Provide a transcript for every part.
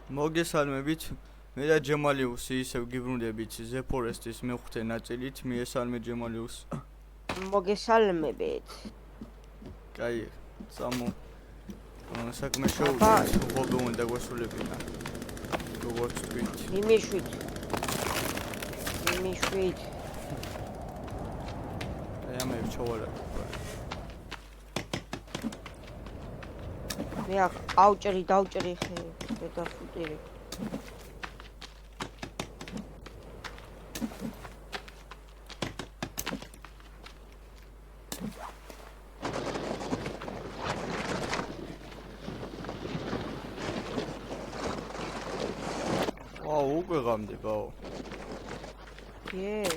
მოგესალმებით. მე და ჯემალიუსი ისევ გიბრუნდებით ზეფორესტის მეხუთე ნაწილით. მიესალმე ჯემალიუს. მოგესალმებით. კაი, სამო საქმე შევუდგეთ, როგორ უნდა გვასულებინა. როგორც თქვით. იმიშვით. აი ამე ჩავალა. მე ავჭერი დავჭერი ხე და ფუტირი. უკვე გამდებაო. Yes,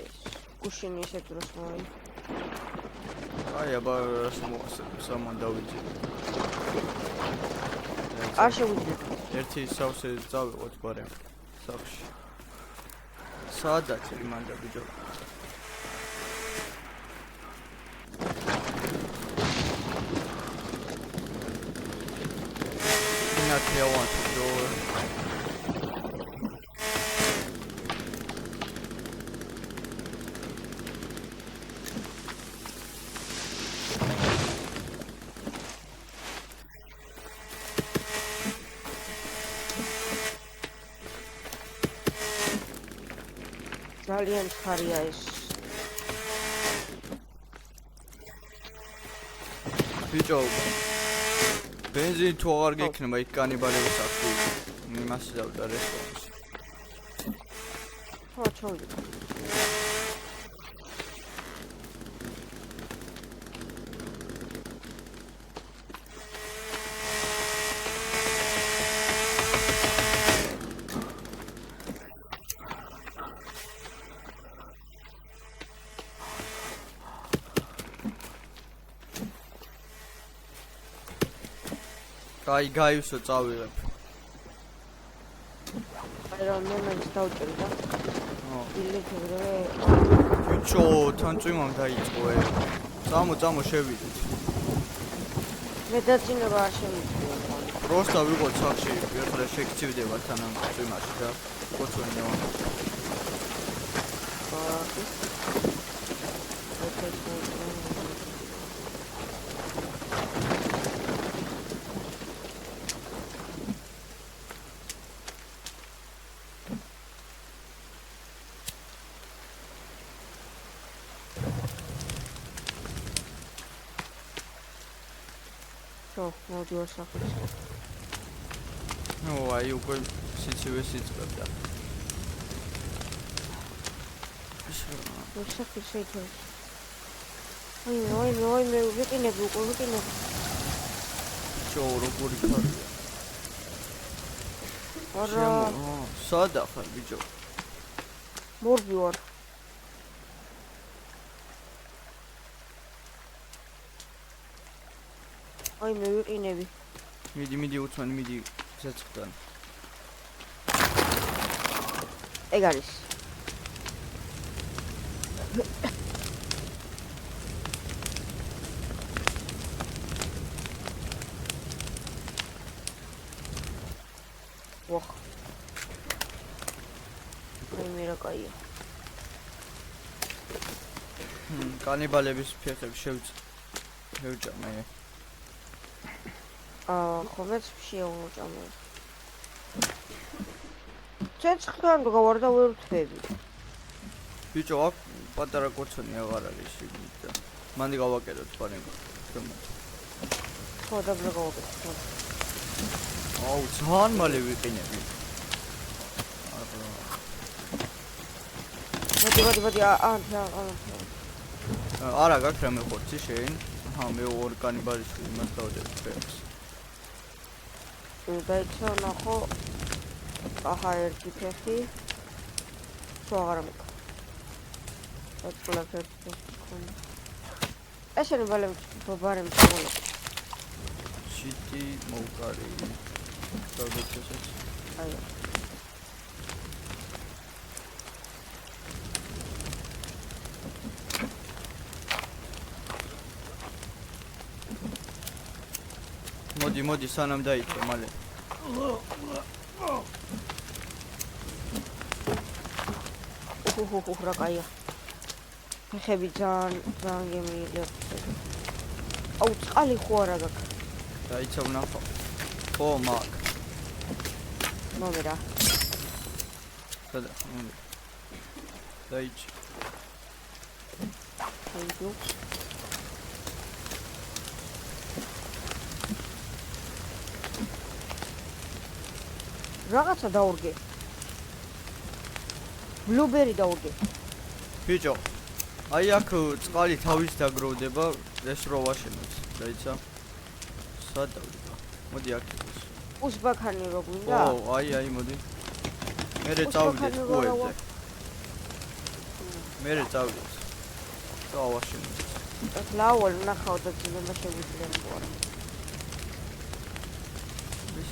კუშინი ისე დროს მოი. აი აბა სამან დავიძე. არ შევიძე. ერთი სავსე წავიღოთ ბარემ სახში. საადაც იმანდა ბიჭო. I want to go. ძალიან ხარია ეს. ბიჭო, ბენზინი თუ აღარ გექნება იქ კანიბალების აქტი. იმასე დავდა რესტორანში. ხო, ჩავიდა. აი გაივსო წავიღებ. აი რა მე დავჭერი და. დილიქებრე. ბიჭო, თან წვიმამ დაიწყო ე. წამო შევიდეთ. მე დაწინება არ შემიძლია. პროსტა ვიყოთ სახში, ეხლა შეგწივდება თან ამ წვიმაში და კოცონი ნევა. მოდი ვასახოთ. აი უკვე სიცივე სიწყებდა. ვასახოთ შეიძლება. აი მე ვიყინები უკვე ვიყინები. ჩო როგორი ხარია. არა. სადა ხარ ბიჭო? მორბი ვარ. აი მე ვიყინები. მიდი უცმანი მიდი ზეცხვთან. ეგ არის. ვახ. აი მე რა კაია. კანიბალების ფეხები შევჭამე. ხომეც შეუჭამე. ცეცხლთან გავარ და ვერ ვთვები. ბიჭო, აქ პატარა კოცონი აღარ არის და მანდი გავაკეთოთ პარემ. ხო, დაბლა გავაკეთოთ. აუ, ძალიან მალე ვიყინები. მოდი, არა გაქვს რამე ხორცი შენ? მე ორ კანიბალის იმას დავდებ ფეხს. დაიწყო ნახო. აჰა ერთი ფეხი. თუ აღარ მეკ. ოცლა ფეხი. ესენი ბარემ ჩამოლა. შიტი მოვკარი. დავდეცესაც. აი. მოდი სანამ დაიწყო მალე. რა კაია. ფეხები ძალიან გემრიელია. აუ, წყალი ხო არა გაქვს. დაიცა ვნახო. ხო, მაგ. მომერა. სადა? დაიჭი. Thank you. რაღაცა დაურგე. ბლუბერი დაურგე. ბიჭო. აი აქ წყალი თავის დაგროვდება, ეს რო ვაშენოთ. დაიცა. სად დავიდა? მოდი აქ იყოს. უსბაქანი რო გვინდა? ო, აი, მოდი. მერე წავიდეთ კუებზე. მერე წავიდეთ. დავაშენოთ. ეს ლაუალ ნახავ და ძილება შეგვიძლია მოყარა. ის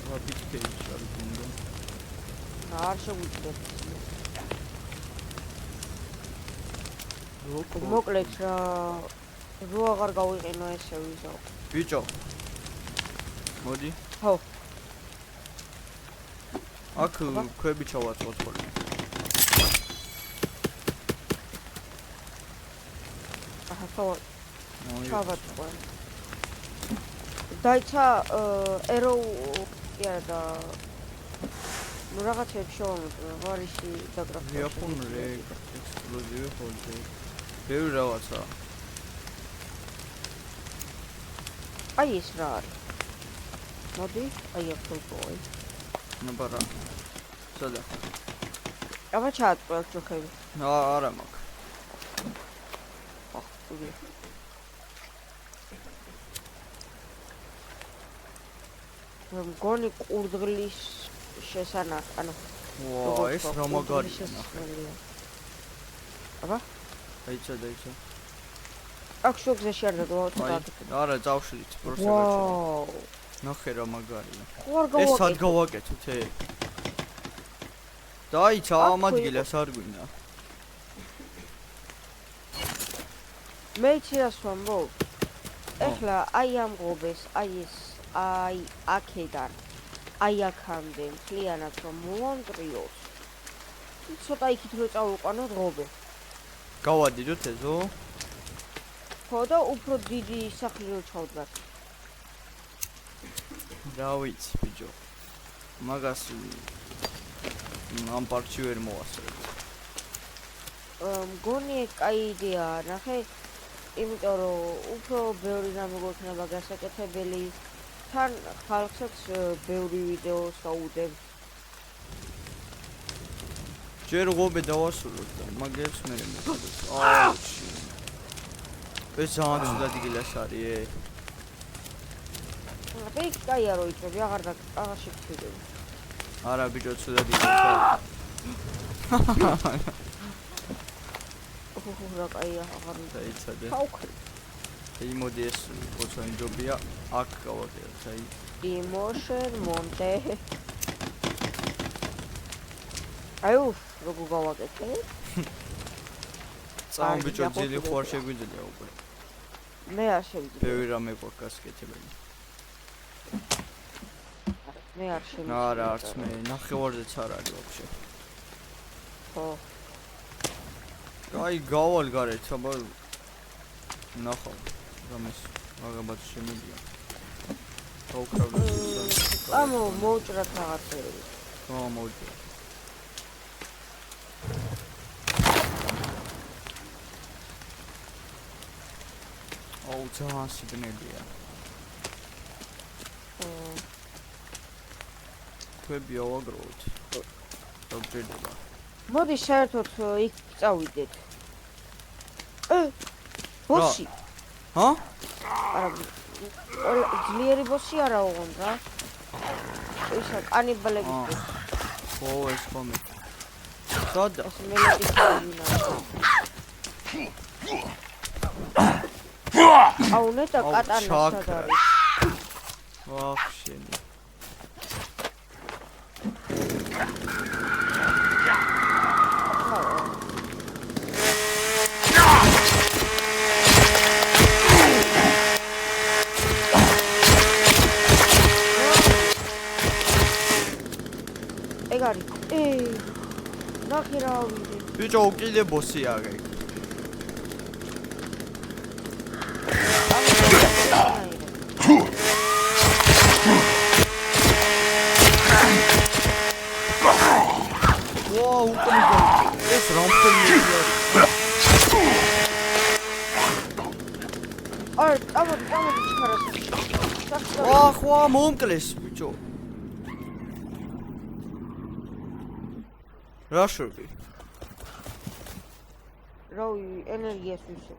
რა ბიჭკეი შარგუნდა. არ შეგვიძლია. როგორ მოკლედ რო აღარ გავიყენო ესე ვიზო. ბიჭო. მოდი. ხო. აქ ქვები ჩავაწვოთ ხოლმე. აჰა, ხო. ჩავაწვო. დაიცა ერო კი არა ну რაღაცებს შევამოწმე, ვარიში დაგრაფია. იაპონური ექსკლუზივი ხოლმე. ბევრი რაღაცა. აი ეს რა არის? მოდი, აი აქ ვიყავი. ნაბარა. სადა? აბა ჩაატყვა ჯოხები. არა მაქვს. აჰ, უგე. მგონი ყურდღლის შესანახ, ანუ ვა, ეს რა მაგარია ნახე. აბა, დაიცა. აქ შუქზე არ დადო, არა, წავშლით, პროსე გაჩვენა. ვაუ. ნახე რა მაგარია. ხო არ ეს სად გავაკეთე. გავაკეთოთ ეგ? დაიცა ამ ადგილას არ გვინდა. მე იცი ვამბობ. ეხლა აი ამ ღობეს, აი ეს, აი აქედან, აი აქამდე მთლიანად რომ მოვანტრიოს. ცოტა იქით რო წავიყვანოთ ღობე. გავადიდოთ ეზო? ხო და უფრო დიდი სახლი რო ჩავდგათ. რა ვიცი ბიჭო. მაგას ამ პარკში ვერ მოვასწრებთ. მგონი ეგ კაი იდეაა, ნახე, იმიტომ რომ უფრო ბევრი რამე გვექნება გასაკეთებელი, თან ხალხსაც ბევრი ვიდეო საუდებ. ჯერ ღობე დავასრულოთ და მაგებს მე მეთქოთ. აუჩი. ეს ძალიან ცუდად იგილას არის. ეგ კაია რო იწები, აღარ შეგწირები. არა ბიჭო ცუდად იგილას. ოჰო, რა კაია, აღარ დაიცადე. ხავქი. აი მოდი ეს ოცანი ჯობია აქ გავაკეთოთ აი იმოშენ მონტე. აიუ, როგორ გავაკეთე? წამ ბიჭო ძილი ხო არ შეგვიძლია უკვე. მე არ შევიძლია. ბევრი რამე გვაქვს გასაკეთებელი. მე არ შევიძლია. არა, არც მე ნახევარზეც არ არის ვაფშე. ხო. აი გავალ გარეთ, აბა ნახავ. რამეს მაგაბად შემიძლია. გავკრავდეთ ეს. ამო მოვჭრათ რაღაცები. ხო, მოვჭრა. აუ, ძალიან სიგნელია. ქვები ავაგროვოთ. დავჭირდება. მოდი საერთოდ იქ წავიდეთ. ბოსი. ჰა? არა, ძლიერი ბოსი არა ოღონდ რა. ისა კანიბალები. ხო, ეს ხომი. სადა? ეს მელოდი ჩავინა. აუ ნეტა კატანა სად არის? ვახშენი. ეგ არის. ნახე რა ავიდე. ბიჭო კიდე ბოსი აგე. ვაუ, უკმიდა. ეს რამფენია. არ, წამოდი ჩქარას. ხვა მომკლეს ბიჭო. რა შვები? რავი, ენერგიას ვისო.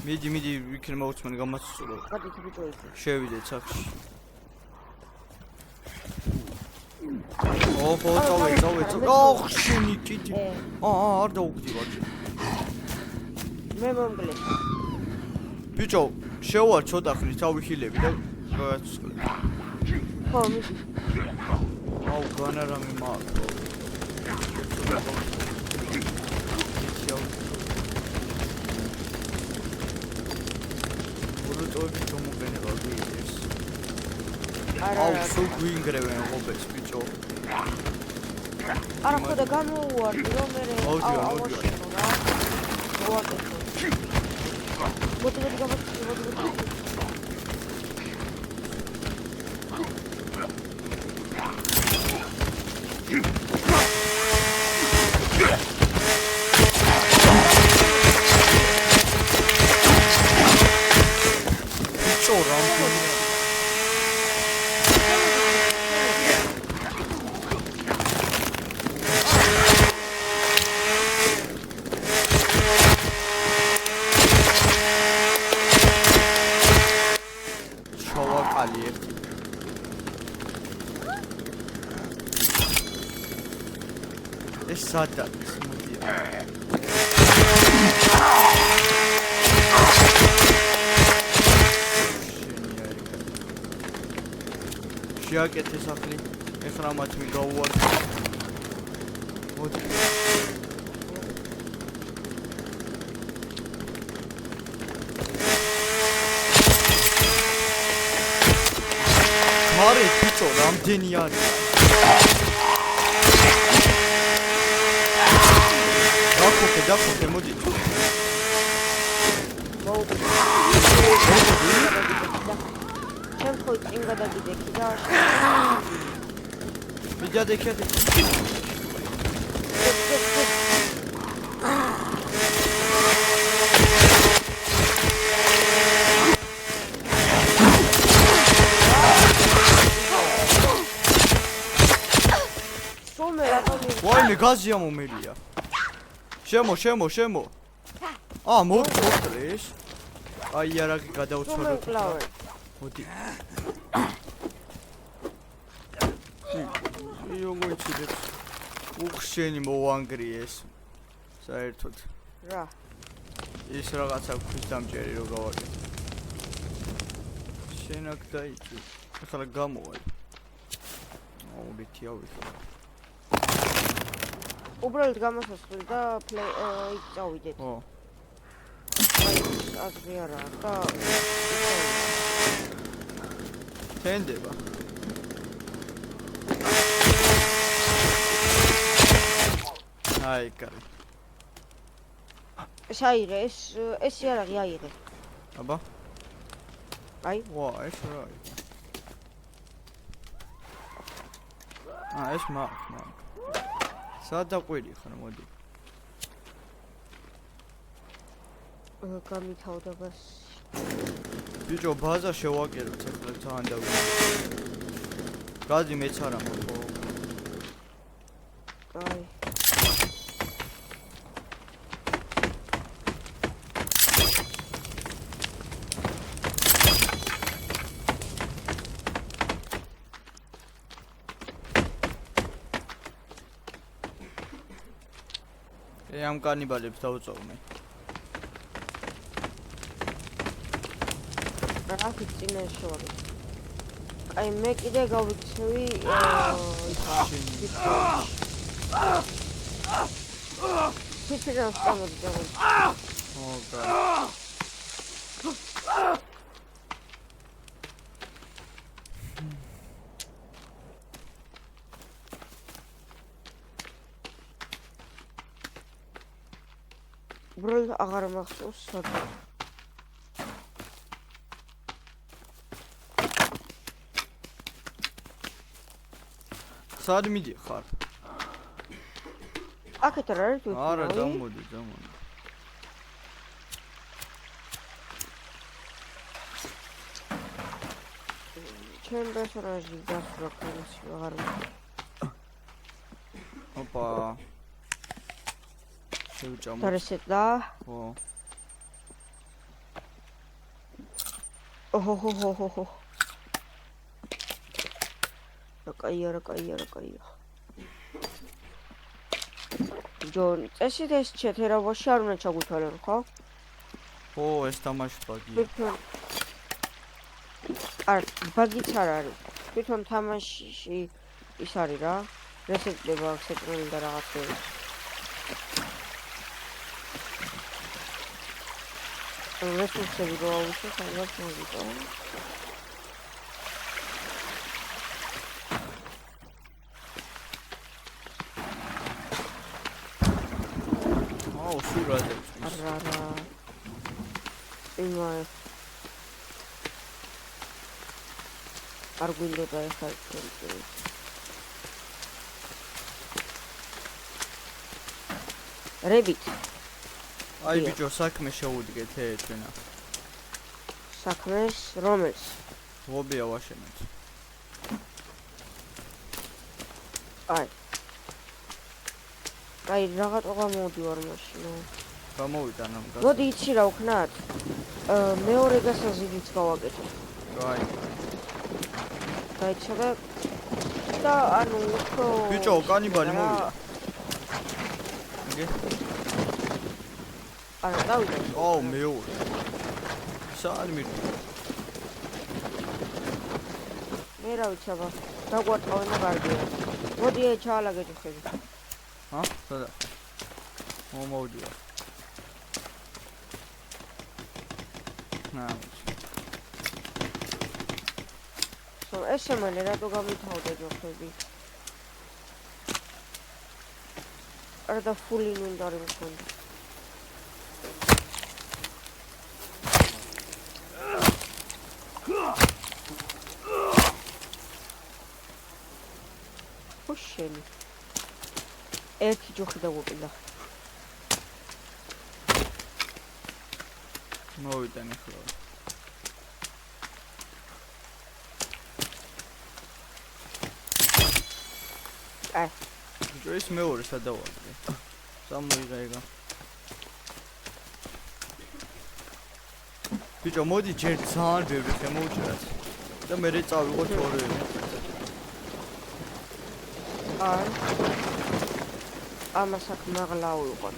მიდი, ვიქნე მოუწმენ გამასწორო. გადით ბიჭო ისე. შევიდეთ სახში. ოჰო, წავე. ოხ, შენი კიდე. არ დაუგდივარ. მე მომგლე. ბიჭო, შევარ ცოტა ხნით ავიხილები და გავაცვლებ. ხო, მიდი. აუ, განარამი მაქვს. ურუტოები მომგენება გვიდეს. აუ, სულ გვინგრევენ ობეს ბიჭო. არა ხო და გამოუვარდი რომ მე მოვდივარ. მოდი გამოსწორე. ბიჭო რამფენია. ეს სადაც მოდია. შეაკეთე სახლი. ეხლა მათ მიგაუვარდი. მოდი. მარე ბიჭო, რამდენი არის? დაკופე, მოდი. ჩემ ხო წინ გადაგიდექი და მიდადექი. ვაიმე გაზია მომელია. შემო. მოვწოდეს. აი არაგი გადაუცვალოთ. მოდი. იოგოიციდეთ. უხშენი მოვანგრიეს. საერთოდ. რა. ის რაღაცა ქვის დამჭერი რო გავაკეთე. შენ აქ დაიწი. ახლა გამოვალ. აუ, ვიქიავი. უბრალოდ გამოსასვლელი და იქ წავიდეთ. ხო. აზრი არა და თენდება. აი კარი. საირე ეს იარაღი აიღე. აბა. აი. ვა, ეს რა არის? ეს მაქვს. სად დაყვირი ხარ, მოდი. გამითავდა ბას. ბიჭო, ბაზა შევაკეროთ, ახლა ძალიან დავიწყე. გაზი მეც არ ამბობ. აი. ამ კანიბალებს დავწოვნე. რაფი წინაშორი. აი მე კიდე გავიქცევი ფიქრავს გამოდი. ოკა. უბრალოდ აღარ მახსოვს სადა. სად მიდიხარ? აქეთ არ არის თუ? არა, დამოდი. ჩემ პერსონაჟი გასვლა ქონს აღარ ოპა. შევჭამ. დარესეტა. ხო. ოჰოჰოჰოჰო. რა კაია. ჯონ, წესით ეს ჩეთერავაში არ უნდა ჩაგუთვალენ, ხო? ხო, ეს თამაში ბაგია. თვითონ ბაგიც არ არის. თვითონ თამაში ის არის რა. რესეტდება აქ სეტრონი და რაღაცები. რესურსები რო ავუშვათ, ალბათ მოგიტო. სურათებს. არა. იმაი. არ გვინდოდა ახლა თქვენ. რებით. აი ბიჭო, საქმე შეუდგეთ ჩვენა. საქმეს რომელს? ლობია ვაშენებთ. აი რაღაცა მოვდივარ მაშინ. გამოვიდან ამ გასა. მოდი იცი რა ვქნათ? მეორე გასაზიდიც გავაკეთე. აი. დაიწყე და ანუ უფრო ბიჭო, კანიბალი მოვიდა. არა, დავიდე. მეორე. სად მივიდა? მე რა ვიცი აბა, დაგვარტყავენ და გარგია. მოდი ჩაალაგეთ ხელი. სადა? მოვიდია. ეს შემალე რატო გამითავდა ჯოხები? არა და ფული უნდა არ მქონდა. ხუშენი. ერთი ჯოხი დაგვიყიდა. მოვიდან ახლა. ბიჭო, ეს მეორე სადავარდი. სამოიღა. ბიჭო, მოდი ჯერ ძალიან ბევრი შემოვჭრათ და მე წავიღოთ ორები. ამას აქ მაღლა ვიყო.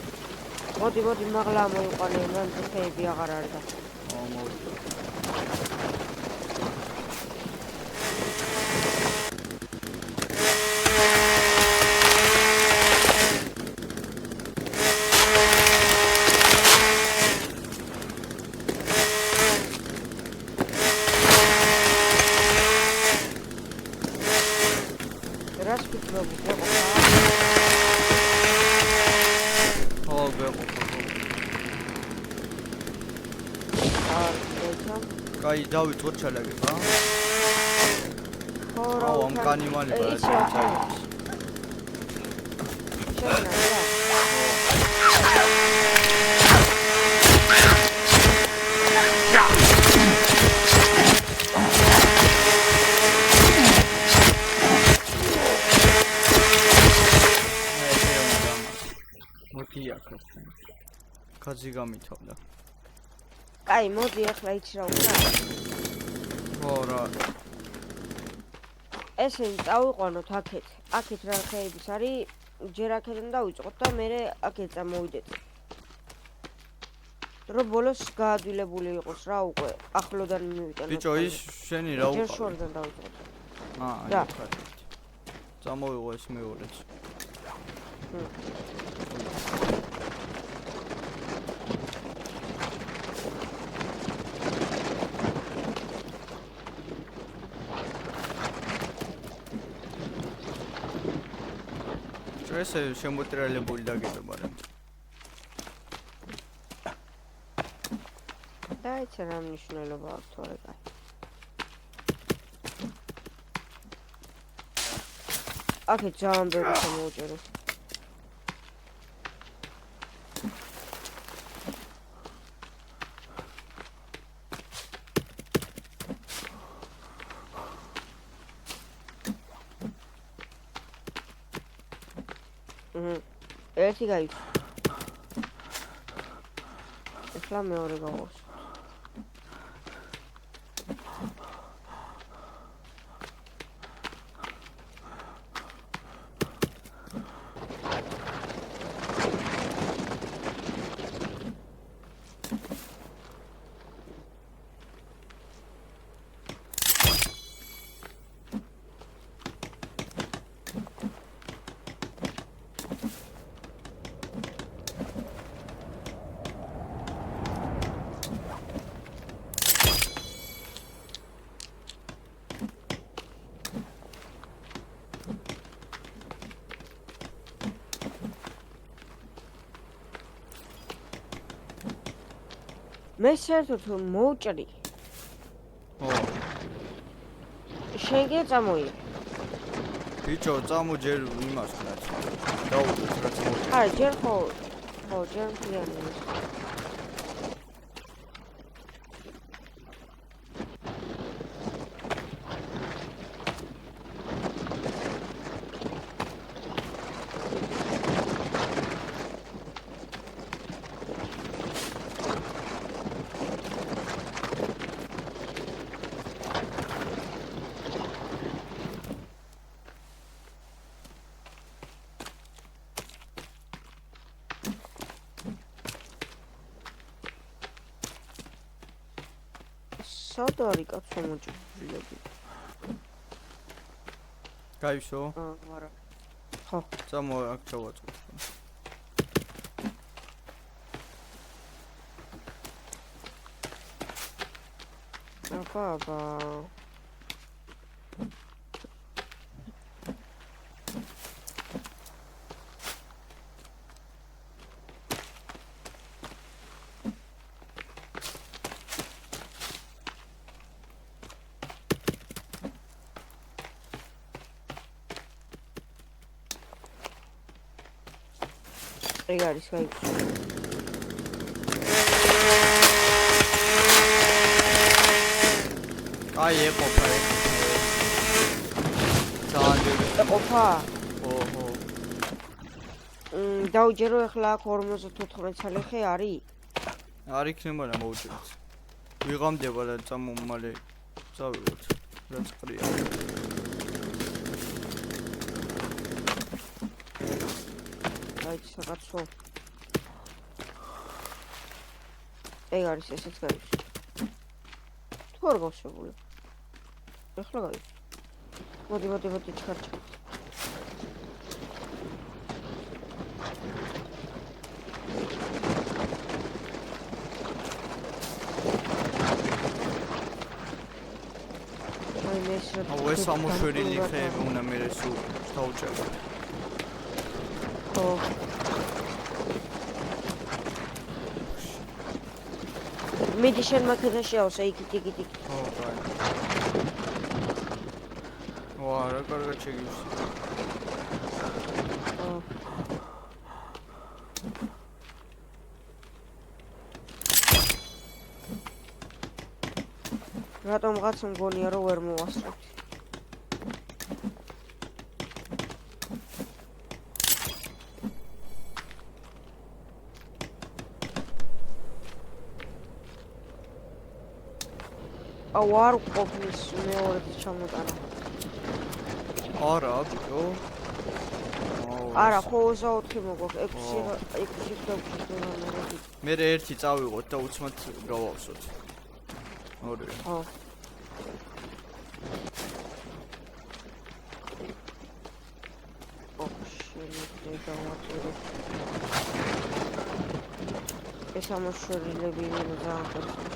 მოდი მაღლა მოიყვანე, მან ხეები აღარ არის და. მოვიდა. აი დავიწყოთ ჩალაგება. ხო, ამ კანიმალი ბარათი. მოდი აქ. კაცი გამითავდა. აი, მოდი ახლა იცი რა ვქნა. ხო რა. ესენი წავიყვანოთ აქეთ. აქეთ რა ხეების არის, ჯერ აქედან დავიწყოთ და მე აქეთ წამოვიდეთ. რომ ბოლოს გაადვილებული იყოს რა უკვე, ახლოდან მივიტანოთ. ბიჭო, ის შენი რა უყავ. ჯერ შორიდან დავიწყოთ. აი, წამოვიღო ეს მეორეც. ესე შემოტრიალებული დაგედება რა. და ეცა რა მნიშვნელობა აქვს თორე კაი. აქეთ ძალიან ბევრი შემოუჭერო. ერთი გაიქცა. ეხლა მეორე გავავს. მე საერთოდ მოუჭრი. ო, შენ კი წამოი. ბიჭო, წამოჯერ იმას ხნათ. დაუძეთ რაც მოუჭრი. არა, ჯერ ხო ჯერ მთლიანი. სად არის კაცო მოჭრილები? გაიშო? არა. ხო. წამო აქ ჩავაწყო. აბა. ეგ არის გაიქცა. აი ეყოფა. ძალიან ეყოფა? ხო. დაუჯერო ახლა აქ 54 ცალიხე არის? არ იქნება რა მოუჭრით. ვიღამდება და წამომალე წავიღოთ. რაც ყრია. აი რაღაცო. ეგ არის ესეც გაიქცა. თუ არ გავშებული. ახლა გაიქცა. მოდი ჩქარჩა. აუ ეს ამოშვერილი ხეები უნდა მე სულ დავუჭერო. ხო. მიდი შენ მაქედაში ავსა იქით. ხო, კაი. ვა, რა კარგად შეგივსი. ხო. რატომ რაღაც მგონია რომ ვერ მოვასწრებთ? აუ არ ყოფნის მეორედ ჩამოტანა. არა, ბიჭო. არა, ხო 24 მოგვაქვს, 6 დავუშვით. მე ერთი წავიღოთ და უცმად გავავსოთ. ორი. ხო. ეს ამოშორილები είναι ძალიან ხერხი.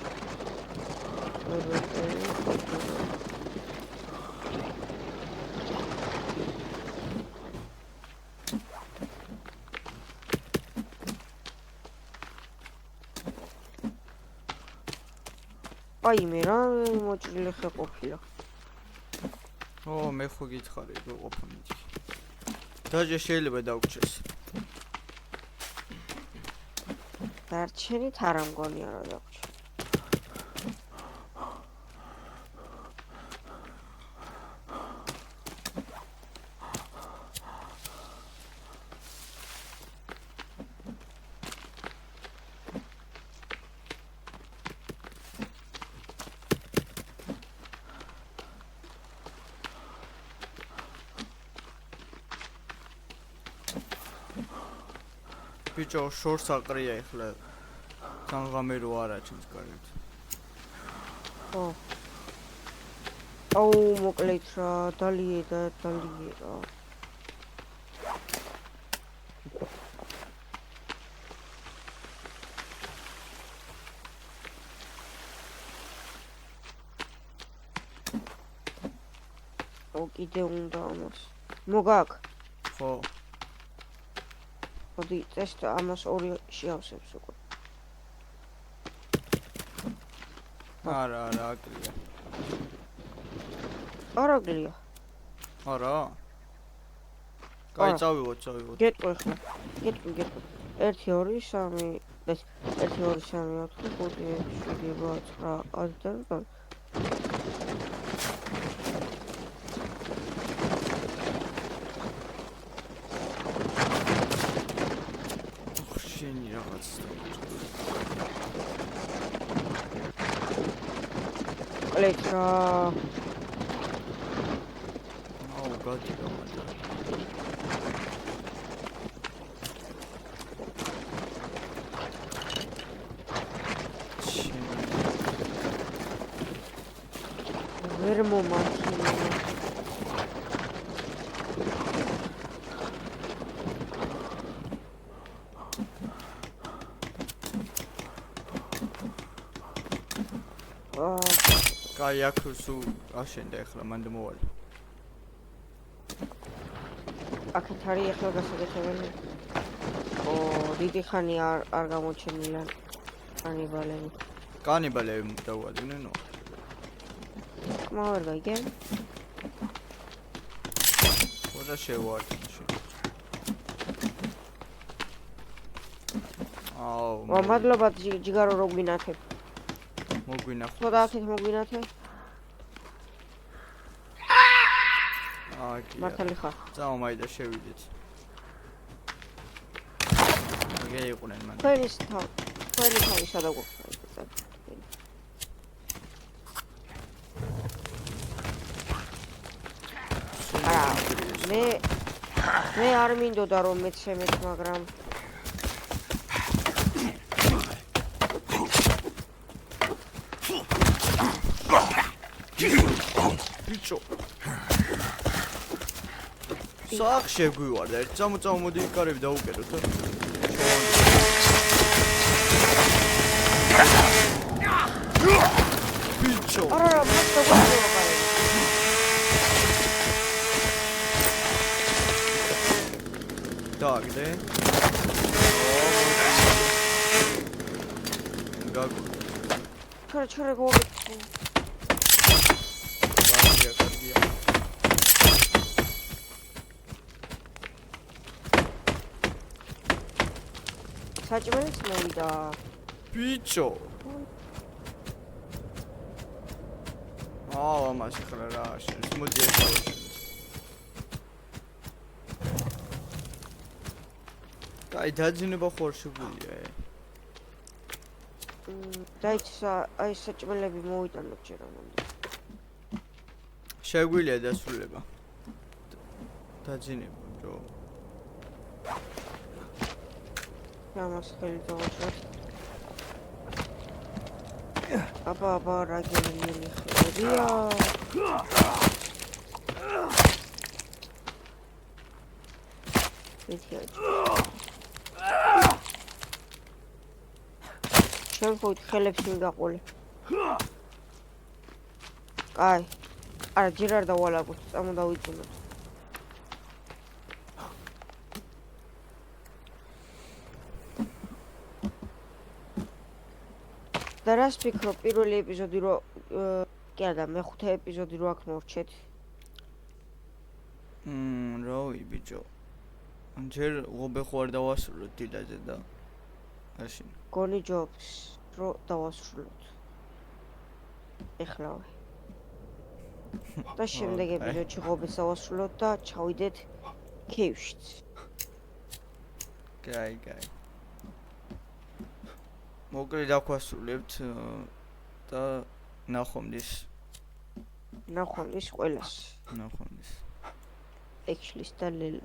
ვაიმე რა მოჭრილი ხე ყოფილა. ო მე ხო გითხარი რო ყოფა მითი. დაჟე შეიძლება დაგვჭეს. დარჩენით არ ამგონია რა დაგვჭე. ბიჭო შორს აყრია ეხლა. სანღამე რო არა ჩემს კარგად. ო. აუ მოკლედ რა დალიე რა. ო კიდე უნდა ამას. მოგაკ. ხო. მოდი წეს ამას ორი შეავსებს უკვე. არა აკლია. არაგლია. არა. კაი წავიღოთ. გეტყვი ხა. გეტყვი. 1 2 3 ეს 1 2 3 4 5 6 7 8 9 შენი რაღაც კლეთ რა აუ გადი გამადა ვერ მომართია კაი აქ სულ აშენდა ახლა მანდ მოვალ აქეთ არის ახლა გასაგებია ო დიდი ხანი არ გამოჩენილა კანიბალები დაუადნენ მოვარ გაიგენ ხოდა შევარდნში აუ მადლობა ჯიგარო რო გვინათებ მოგვინახო ხოდა აქეთ მოგვინათე მართალი ხარ წამოაიდა შევიდეთ გეიყვნენ მან თქვენი თავი სადა გვაქვს მე არ მინდოდა რომ მეც შემეც მაგრამ ბიჭო სახ შეგვივარდა ერთ წამოდი კარები დაუკეროთ ბიჭო არა მარტო გვაქვს დაგდე გაგო ჩორე გოგო კარგია საჭმელიც მოვიდა ბიჭო ამაში ხარ რა შენს მოდი ეს კაი დაძინება ხوار შეგვიძლია დაიცა აი საჭმელები მოვიტანოთ ჯერ ამამდე შეგვიძლია დასრულება დაძინება ბრო ამას ხელი დავუჭრათ აბა რა გემილი ხერია ჩვენ ხოთ ხელებს მიგაყოლე კაი არა ჯერ არ დავალაგოთ წამოდავიძინოთ და რას ფიქრობ პირველი ეპიზოდი რო კი არა მეხუთე ეპიზოდი რო აქ მოვჩეთ რავი ბიჭო ჯერ ღობე ხوار დავასრულოთ დილაზე და მაშინ გონი ჯობს რო დავასრულოთ ეხლავე და შემდეგ ეპიზოდში ღობეს დავასრულოთ და ჩავიდეთ ქეივშიც კაი მოკლედ აქვასრულებთ და ნახვამდის ნახვამდის ყველას ნახვამდის ექშლის და ლელას